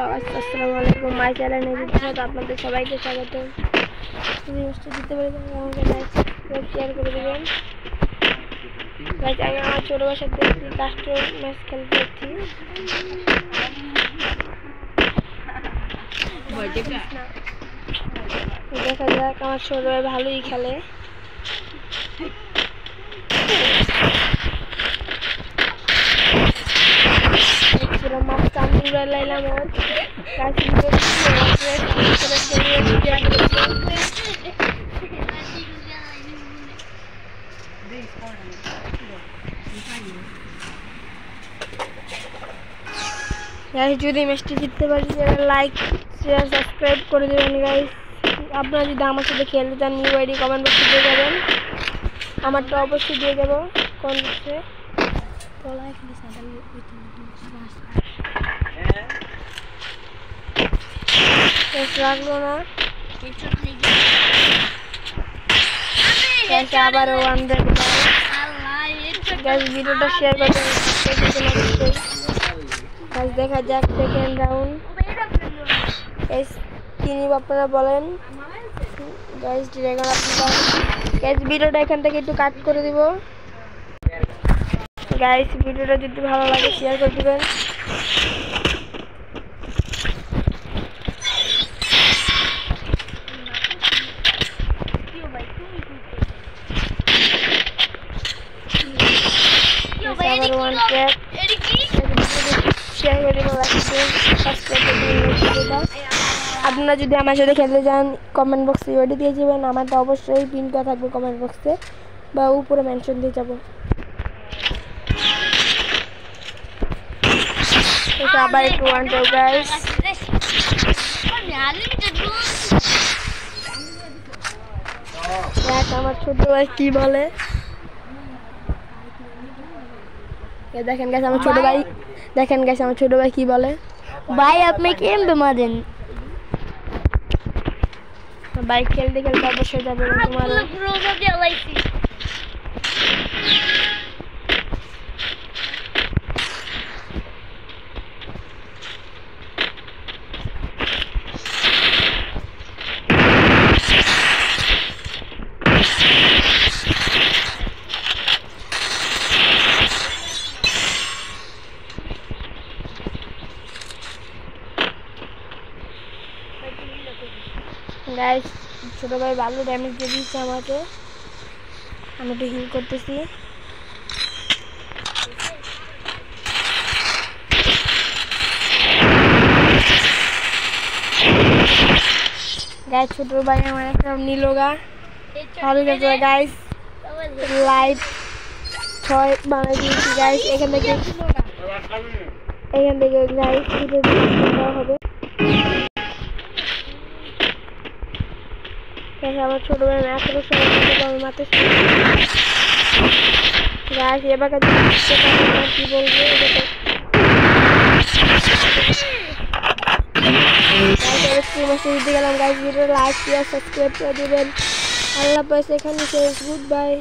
আসসালামু আলাইকুম মাই চ্যানেলে আপনাদের সবাইকে স্বাগত। ভিডিওটি দিতে পারি আমাকে লাইক সাবস্ক্রাইব শেয়ার করে দিবেন। গাইস আমি আমার ছোট ভাইয়ের সাথে একটি কাস্টম ম্যাচ খেলতে যাচ্ছি। দেখা যাক, আমার ছোট ভাই ভালোই খেলে। মাছ চামড়া লাইলাম ওর গাছ যদি ম্যাচটি জিততে পারি লাইক শেয়ার সাবস্ক্রাইব করে দেবেন। গাইস আপনারা যদি আমার সাথে খেলতে চান নিউ আইডি কমেন্ট বক্সে দিয়ে যাবেন, আমারটা অবশ্যই দিয়ে যাবো কমেন্ট বক্সে। লাগলো না আবার ভিডিওটা শেয়ার করতে দেখা যাক সেকেন্ড রাউন্ড। তিনি আপনারা বলেন গাইস ড্রাগন গাইস ভিডিওটা এখান থেকে একটু কাট করে দিব। গাইস ভিডিওটা যদি ভালো লাগে শেয়ার করে দিবেন। আপনারা যদি আমার সাথে খেলতে চান কমেন্ট বক্সে ওইটা দিয়ে যাবেন, আমারটা অবশ্যই পিন করা থাকবে কমেন্ট বক্সে বা উপরে মেনশন দিয়ে যাবো। আবার একটু ওয়ান টু গাইস আমার ছোট ভাই কি বলে দেখেন গেছে আমার ছোট ভাই, দেখেন গেছে আমার ছোট ভাই কি বলে। ভাই আপনি কেমবে মারেন? বাইক খেলতে খেলতে অবশ্যই যাবে তোমার গাইস ছোট ভাই ভালো ড্যামেজ দিয়ে দিচ্ছে আমাকে, আমি একটু হিল করতেছি। গাইস ছোট ভাই আমার একটা নিলোগা ভালো গেছে। গাইস লাইভ 6 বানাই দিয়েছি গাইস, এখান থেকে গাইস হবে। আমার ছোট ভাই এখনো সময় মাত্র গাছ এবার কি বলবো দিতে গেলাম। গাছ ভিডিও লাইক শেয়ার সাবস্ক্রাইব করে দেবেন। আল্লাহ হাফেজ, এখানে শেষ, গুড বাই।